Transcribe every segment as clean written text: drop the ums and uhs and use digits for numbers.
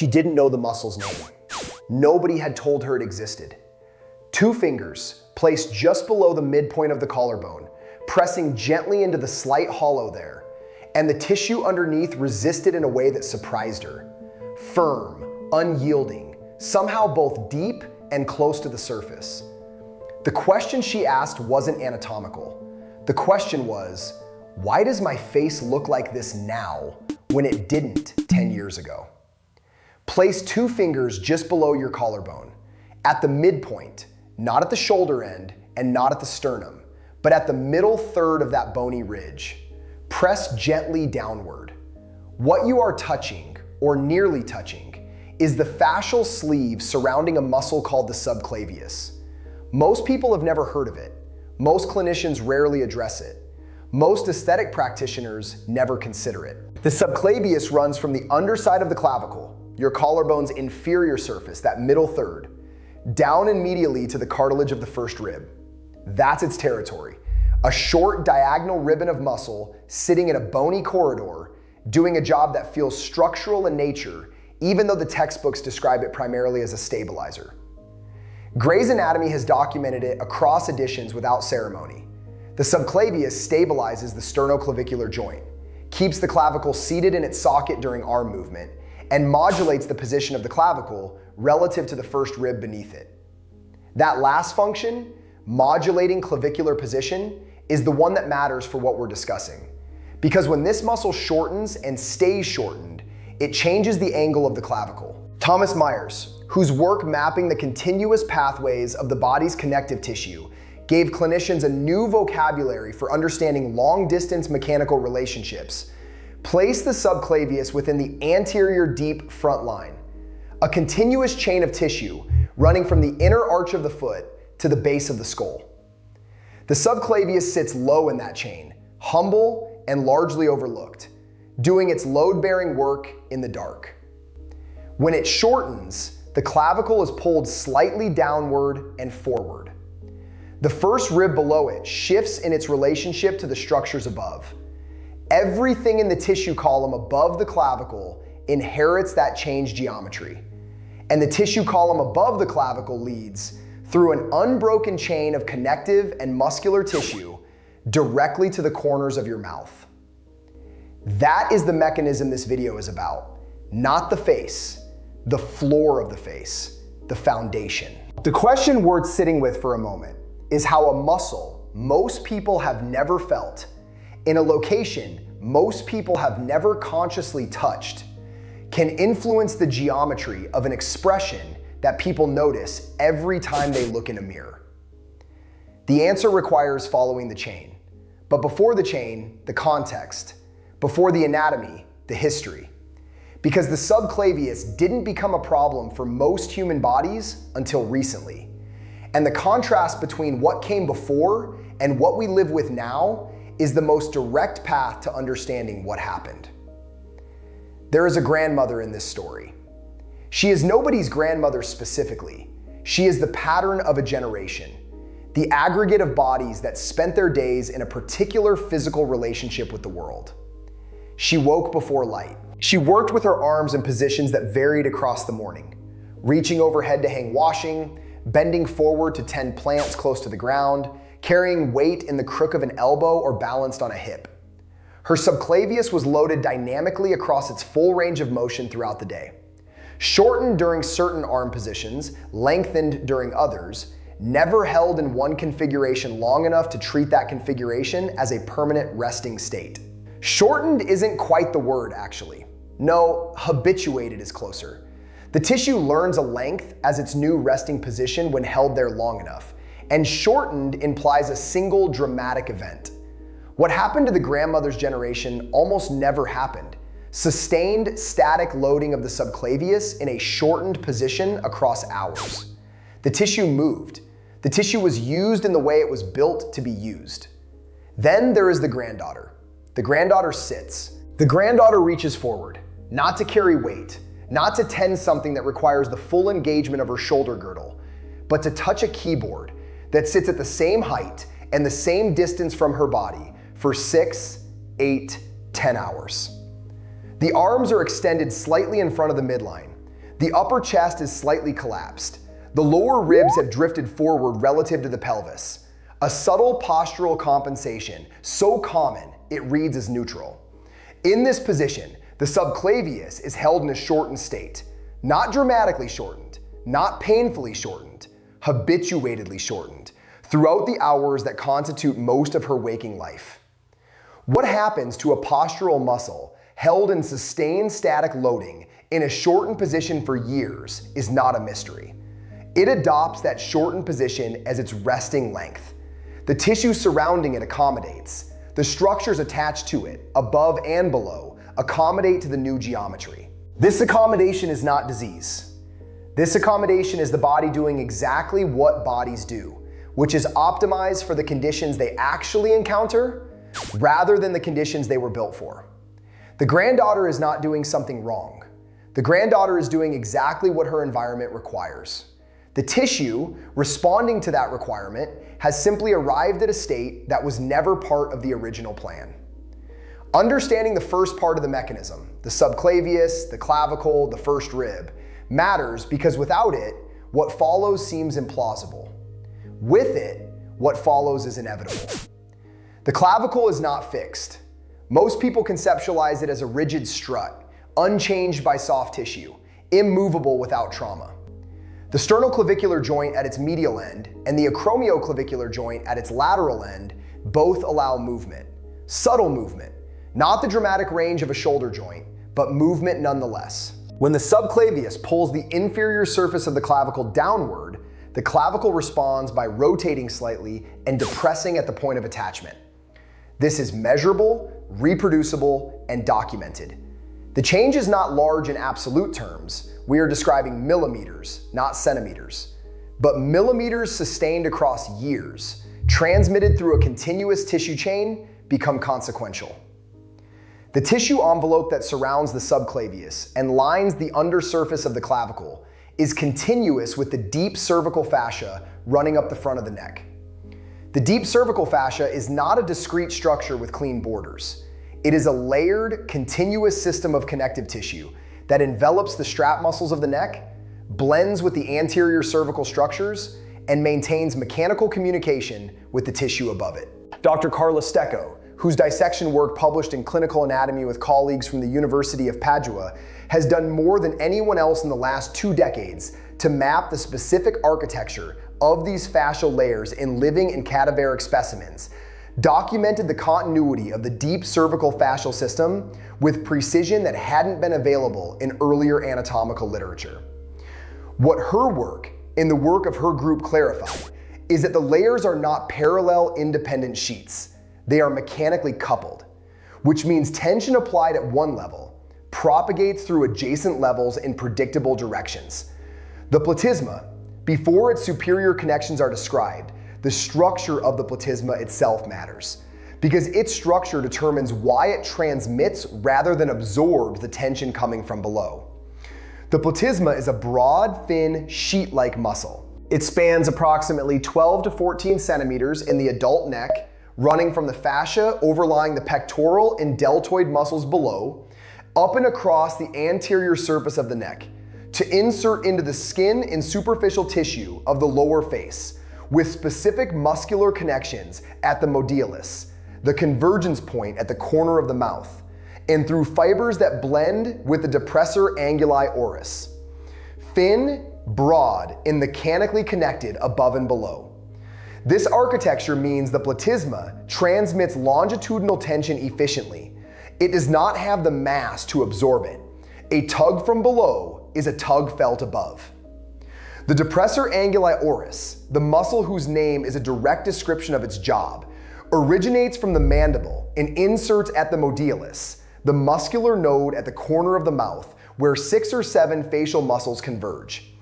She didn't know the muscle's name. Nobody had told her it existed. 2 fingers placed just below the midpoint of the collarbone, pressing gently into the slight hollow there, and the tissue underneath resisted in a way that surprised her. Firm, unyielding, somehow both deep and close to the surface. The question she asked wasn't anatomical. The question was, why does my face look like this now when it didn't 10 years ago? Place 2 fingers just below your collarbone, at the midpoint, not at the shoulder end and not at the sternum, but at the middle third of that bony ridge. Press gently downward. What you are touching, or nearly touching, is the fascial sleeve surrounding a muscle called the subclavius. Most people have never heard of it. Most clinicians rarely address it. Most aesthetic practitioners never consider it. The subclavius runs from the underside of the clavicle, your collarbone's inferior surface, that middle third, down and medially to the cartilage of the first rib. That's its territory. A short diagonal ribbon of muscle sitting in a bony corridor, doing a job that feels structural in nature, even though the textbooks describe it primarily as a stabilizer. Gray's Anatomy has documented it across editions without ceremony. The subclavius stabilizes the sternoclavicular joint, keeps the clavicle seated in its socket during arm movement, and modulates the position of the clavicle relative to the first rib beneath it. That last function, modulating clavicular position, is the one that matters for what we're discussing. Because when this muscle shortens and stays shortened, it changes the angle of the clavicle. Thomas Myers, whose work mapping the continuous pathways of the body's connective tissue gave clinicians a new vocabulary for understanding long-distance mechanical relationships, place the subclavius within the anterior deep front line, a continuous chain of tissue running from the inner arch of the foot to the base of the skull. The subclavius sits low in that chain, humble and largely overlooked, doing its load-bearing work in the dark. When it shortens, the clavicle is pulled slightly downward and forward. The first rib below it shifts in its relationship to the structures above. Everything in the tissue column above the clavicle inherits that changed geometry, and the tissue column above the clavicle leads through an unbroken chain of connective and muscular tissue directly to the corners of your mouth. That is the mechanism this video is about, not the face, the floor of the face, the foundation. The question worth sitting with for a moment is how a muscle most people have never felt, in a location most people have never consciously touched, can influence the geometry of an expression that people notice every time they look in a mirror. The answer requires following the chain. But before the chain, the context. Before the anatomy, the history. Because the subclavius didn't become a problem for most human bodies until recently. And the contrast between what came before and what we live with now is the most direct path to understanding what happened. There is a grandmother in this story. She is nobody's grandmother specifically. She is the pattern of a generation, the aggregate of bodies that spent their days in a particular physical relationship with the world. She woke before light. She worked with her arms in positions that varied across the morning, reaching overhead to hang washing, bending forward to tend plants close to the ground, carrying weight in the crook of an elbow or balanced on a hip. Her subclavius was loaded dynamically across its full range of motion throughout the day. Shortened during certain arm positions, lengthened during others, never held in one configuration long enough to treat that configuration as a permanent resting state. Shortened isn't quite the word, actually. No, habituated is closer. The tissue learns a length as its new resting position when held there long enough, and shortened implies a single dramatic event. What happened to the grandmother's generation almost never happened. Sustained static loading of the subclavius in a shortened position across hours. The tissue moved. The tissue was used in the way it was built to be used. Then there is the granddaughter. The granddaughter sits. The granddaughter reaches forward, not to carry weight, not to tend something that requires the full engagement of her shoulder girdle, but to touch a keyboard that sits at the same height and the same distance from her body for 6, 8, 10 hours. The arms are extended slightly in front of the midline, The upper chest is slightly collapsed. The lower ribs have drifted forward relative to the pelvis. A subtle postural compensation, so common it reads as neutral. In this position, the subclavius is held in a shortened state, not dramatically shortened, not painfully shortened, habituatedly shortened, throughout the hours that constitute most of her waking life. What happens to a postural muscle held in sustained static loading in a shortened position for years is not a mystery. It adopts that shortened position as its resting length. The tissue surrounding it accommodates. The structures attached to it, above and below, accommodate to the new geometry. This accommodation is not disease. This accommodation is the body doing exactly what bodies do, which is optimized for the conditions they actually encounter rather than the conditions they were built for. The granddaughter is not doing something wrong. The granddaughter is doing exactly what her environment requires. The tissue responding to that requirement has simply arrived at a state that was never part of the original plan. Understanding the first part of the mechanism, the subclavius, the clavicle, the first rib, matters because without it, what follows seems implausible. With it, what follows is inevitable. The clavicle is not fixed. Most people conceptualize it as a rigid strut, unchanged by soft tissue, immovable without trauma. The sternoclavicular joint at its medial end and the acromioclavicular joint at its lateral end both allow movement. Subtle movement, not the dramatic range of a shoulder joint, but movement nonetheless. When the subclavius pulls the inferior surface of the clavicle downward, the clavicle responds by rotating slightly and depressing at the point of attachment. This is measurable, reproducible, and documented. The change is not large in absolute terms. We are describing millimeters, not centimeters. But millimeters sustained across years, transmitted through a continuous tissue chain, become consequential. The tissue envelope that surrounds the subclavius and lines the undersurface of the clavicle is continuous with the deep cervical fascia running up the front of the neck. The deep cervical fascia is not a discrete structure with clean borders. It is a layered, continuous system of connective tissue that envelops the strap muscles of the neck, blends with the anterior cervical structures, and maintains mechanical communication with the tissue above it. Dr. Carla Stecco, whose dissection work published in Clinical Anatomy with colleagues from the University of Padua, has done more than anyone else in the last 2 decades to map the specific architecture of these fascial layers in living and cadaveric specimens, documented the continuity of the deep cervical fascial system with precision that hadn't been available in earlier anatomical literature. What her work and the work of her group clarified is that the layers are not parallel independent sheets. They are mechanically coupled, which means tension applied at one level propagates through adjacent levels in predictable directions. The platysma, before its superior connections are described, the structure of the platysma itself matters, because its structure determines why it transmits rather than absorbs the tension coming from below. The platysma is a broad, thin, sheet-like muscle. It spans approximately 12 to 14 centimeters in the adult neck, running from the fascia overlying the pectoral and deltoid muscles below, up and across the anterior surface of the neck, to insert into the skin and superficial tissue of the lower face, with specific muscular connections at the Modiolus, the convergence point at the corner of the mouth, and through fibers that blend with the depressor anguli oris. Thin, broad, and mechanically connected above and below. This architecture means the platysma transmits longitudinal tension efficiently. It does not have the mass to absorb it. A tug from below is a tug felt above. The depressor anguli oris, the muscle whose name is a direct description of its job, originates from the mandible and inserts at the Modiolus, the muscular node at the corner of the mouth where 6 or 7 facial muscles converge.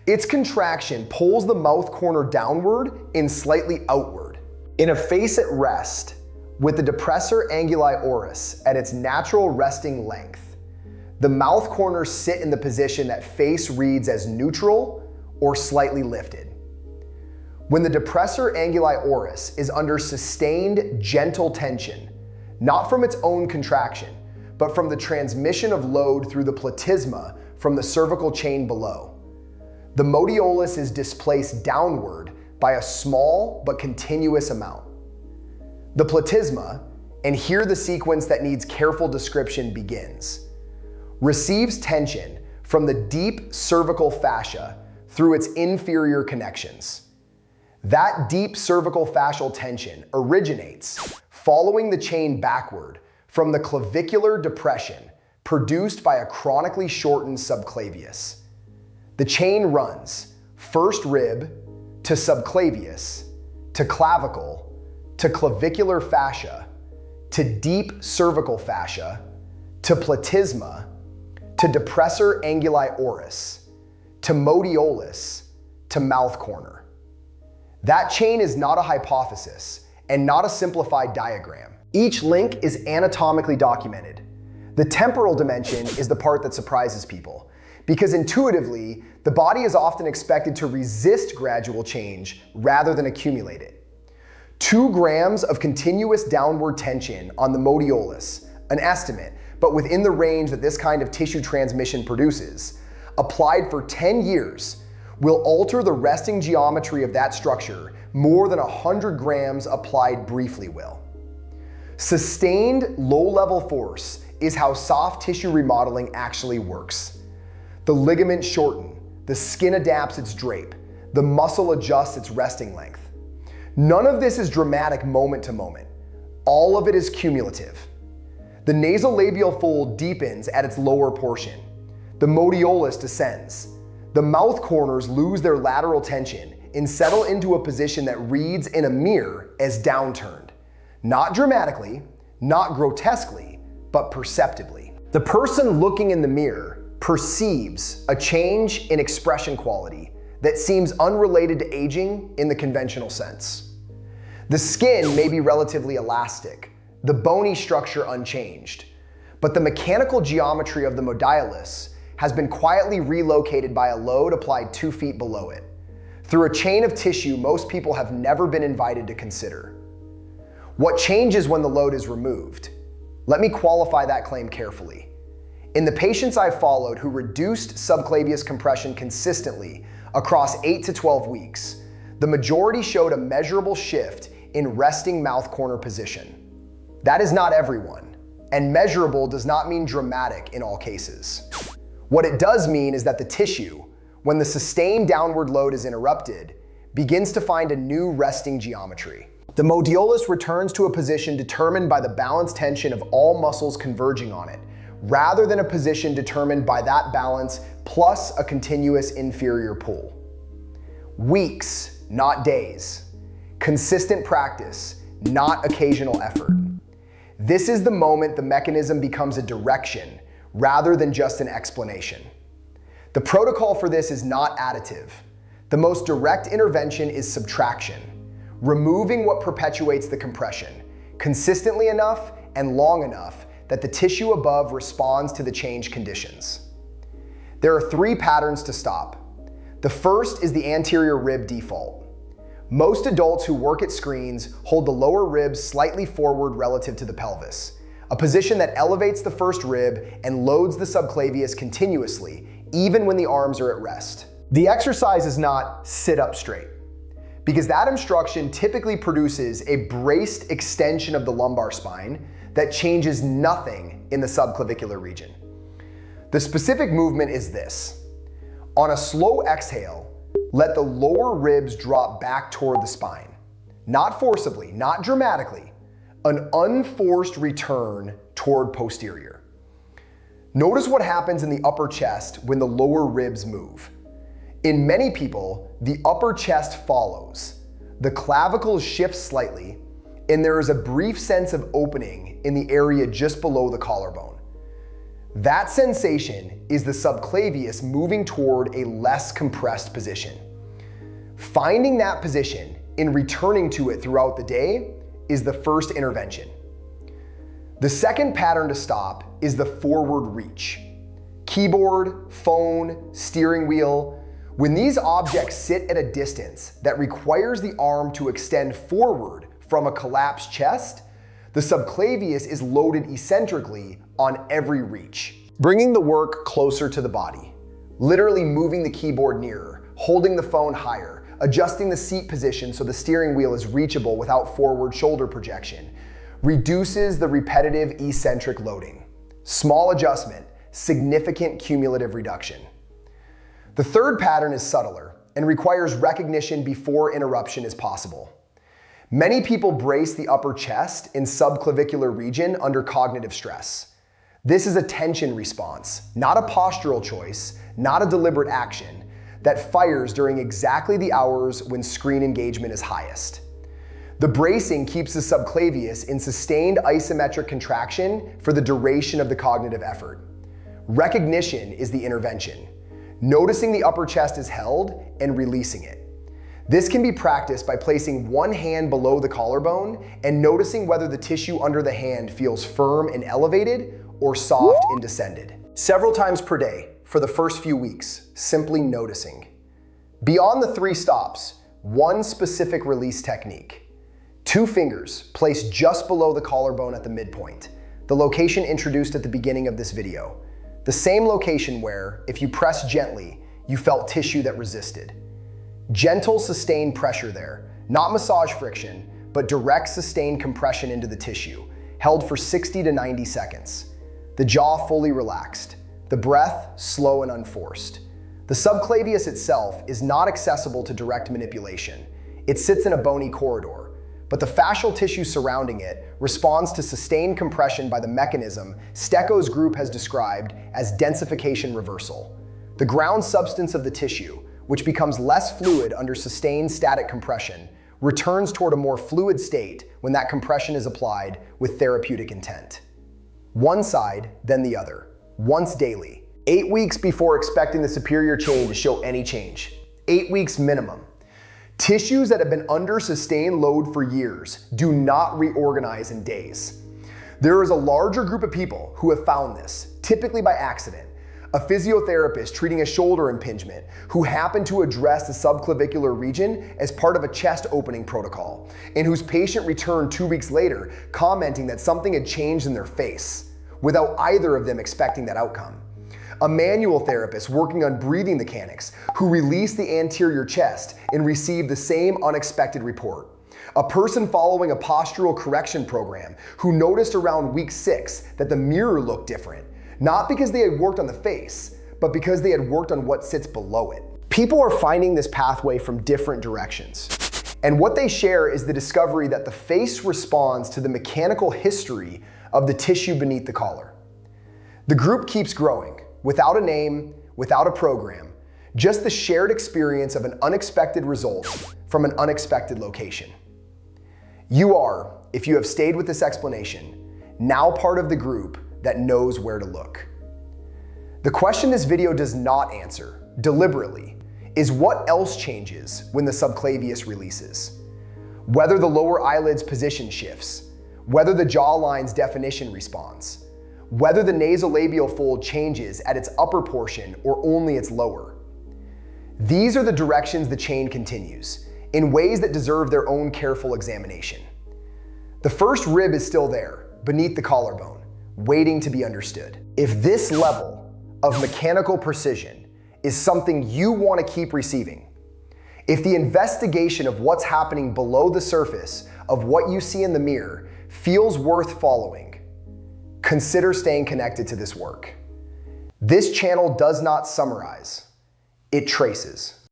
Its contraction pulls the mouth corner downward and slightly outward. In a face at rest, with the depressor anguli oris at its natural resting length, the mouth corners sit in the position that face reads as neutral or slightly lifted. When the depressor anguli oris is under sustained, gentle tension, not from its own contraction, but from the transmission of load through the platysma from the cervical chain below. The modiolus is displaced downward by a small but continuous amount. The platysma, and here the sequence that needs careful description begins, receives tension from the deep cervical fascia through its inferior connections. That deep cervical fascial tension originates following the chain backward from the clavicular depression produced by a chronically shortened subclavius. The chain runs first rib to subclavius, to clavicle, to clavicular fascia, to deep cervical fascia, to platysma, to depressor anguli oris, to modiolus, to mouth corner. That chain is not a hypothesis and not a simplified diagram. Each link is anatomically documented. The temporal dimension is the part that surprises people, because intuitively, the body is often expected to resist gradual change rather than accumulate it. 2 grams of continuous downward tension on the modiolus, an estimate, but within the range that this kind of tissue transmission produces, applied for 10 years, will alter the resting geometry of that structure more than 100 grams applied briefly will. Sustained low-level force is how soft tissue remodeling actually works. The ligaments shorten, the skin adapts its drape, the muscle adjusts its resting length. None of this is dramatic moment to moment. All of it is cumulative. The nasolabial fold deepens at its lower portion. The modiolus descends. The mouth corners lose their lateral tension and settle into a position that reads in a mirror as downturned. Not dramatically, not grotesquely, but perceptibly. The person looking in the mirror perceives a change in expression quality that seems unrelated to aging in the conventional sense. The skin may be relatively elastic, the bony structure unchanged, but the mechanical geometry of the modiolus has been quietly relocated by a load applied 2 feet below it, through a chain of tissue most people have never been invited to consider. What changes when the load is removed? Let me qualify that claim carefully. In the patients I've followed who reduced subclavius compression consistently across 8 to 12 weeks, the majority showed a measurable shift in resting mouth corner position. That is not everyone, and measurable does not mean dramatic in all cases. What it does mean is that the tissue, when the sustained downward load is interrupted, begins to find a new resting geometry. The modiolus returns to a position determined by the balanced tension of all muscles converging on it, rather than a position determined by that balance plus a continuous inferior pull. Weeks, not days. Consistent practice, not occasional effort. This is the moment the mechanism becomes a direction rather than just an explanation. The protocol for this is not additive. The most direct intervention is subtraction, removing what perpetuates the compression, consistently enough and long enough that the tissue above responds to the changed conditions. There are 3 patterns to stop. The first is the anterior rib default. Most adults who work at screens hold the lower ribs slightly forward relative to the pelvis, a position that elevates the first rib and loads the subclavius continuously, even when the arms are at rest. The exercise is not sit up straight, because that instruction typically produces a braced extension of the lumbar spine that changes nothing in the subclavicular region. The specific movement is this. On a slow exhale, let the lower ribs drop back toward the spine. Not forcibly, not dramatically, an unforced return toward posterior. Notice what happens in the upper chest when the lower ribs move. In many people, the upper chest follows. The clavicle shifts slightly, and there is a brief sense of opening in the area just below the collarbone. That sensation is the subclavius moving toward a less compressed position. Finding that position and returning to it throughout the day is the first intervention. The second pattern to stop is the forward reach. Keyboard, phone, steering wheel. When these objects sit at a distance that requires the arm to extend forward from a collapsed chest, the subclavius is loaded eccentrically on every reach. Bringing the work closer to the body, literally moving the keyboard nearer, holding the phone higher, adjusting the seat position so the steering wheel is reachable without forward shoulder projection, reduces the repetitive eccentric loading. Small adjustment, significant cumulative reduction. The third pattern is subtler and requires recognition before interruption is possible. Many people brace the upper chest and subclavicular region under cognitive stress. This is a tension response, not a postural choice, not a deliberate action, that fires during exactly the hours when screen engagement is highest. The bracing keeps the subclavius in sustained isometric contraction for the duration of the cognitive effort. Recognition is the intervention, noticing the upper chest is held and releasing it. This can be practiced by placing one hand below the collarbone and noticing whether the tissue under the hand feels firm and elevated or soft and descended. Several times per day for the first few weeks, simply noticing. Beyond the 3 stops, one specific release technique. 2 fingers placed just below the collarbone at the midpoint, the location introduced at the beginning of this video. The same location where, if you press gently, you felt tissue that resisted. Gentle, sustained pressure there, not massage friction, but direct sustained compression into the tissue, held for 60 to 90 seconds. The jaw fully relaxed, the breath slow and unforced. The subclavius itself is not accessible to direct manipulation. It sits in a bony corridor, but the fascial tissue surrounding it responds to sustained compression by the mechanism Stecco's group has described as densification reversal. The ground substance of the tissue, which becomes less fluid under sustained static compression, returns toward a more fluid state when that compression is applied with therapeutic intent. One side, then the other, once daily, 8 weeks before expecting the superior chain to show any change. 8 weeks minimum. Tissues that have been under sustained load for years do not reorganize in days. There is a larger group of people who have found this, typically by accident. A physiotherapist treating a shoulder impingement who happened to address the subclavicular region as part of a chest opening protocol, and whose patient returned 2 weeks later commenting that something had changed in their face, without either of them expecting that outcome. A manual therapist working on breathing mechanics who released the anterior chest and received the same unexpected report. A person following a postural correction program who noticed around week 6 that the mirror looked different, not because they had worked on the face, but because they had worked on what sits below it. People are finding this pathway from different directions. And what they share is the discovery that the face responds to the mechanical history of the tissue beneath the collar. The group keeps growing, without a name, without a program, just the shared experience of an unexpected result from an unexpected location. You are, if you have stayed with this explanation, now part of the group that knows where to look. The question this video does not answer, deliberately, is what else changes when the subclavius releases. Whether the lower eyelid's position shifts, whether the jawline's definition responds, whether the nasolabial fold changes at its upper portion or only its lower. These are the directions the chain continues, in ways that deserve their own careful examination. The first rib is still there, beneath the collarbone, waiting to be understood. If this level of mechanical precision is something you want to keep receiving, if the investigation of what's happening below the surface of what you see in the mirror feels worth following, consider staying connected to this work. This channel does not summarize, it traces.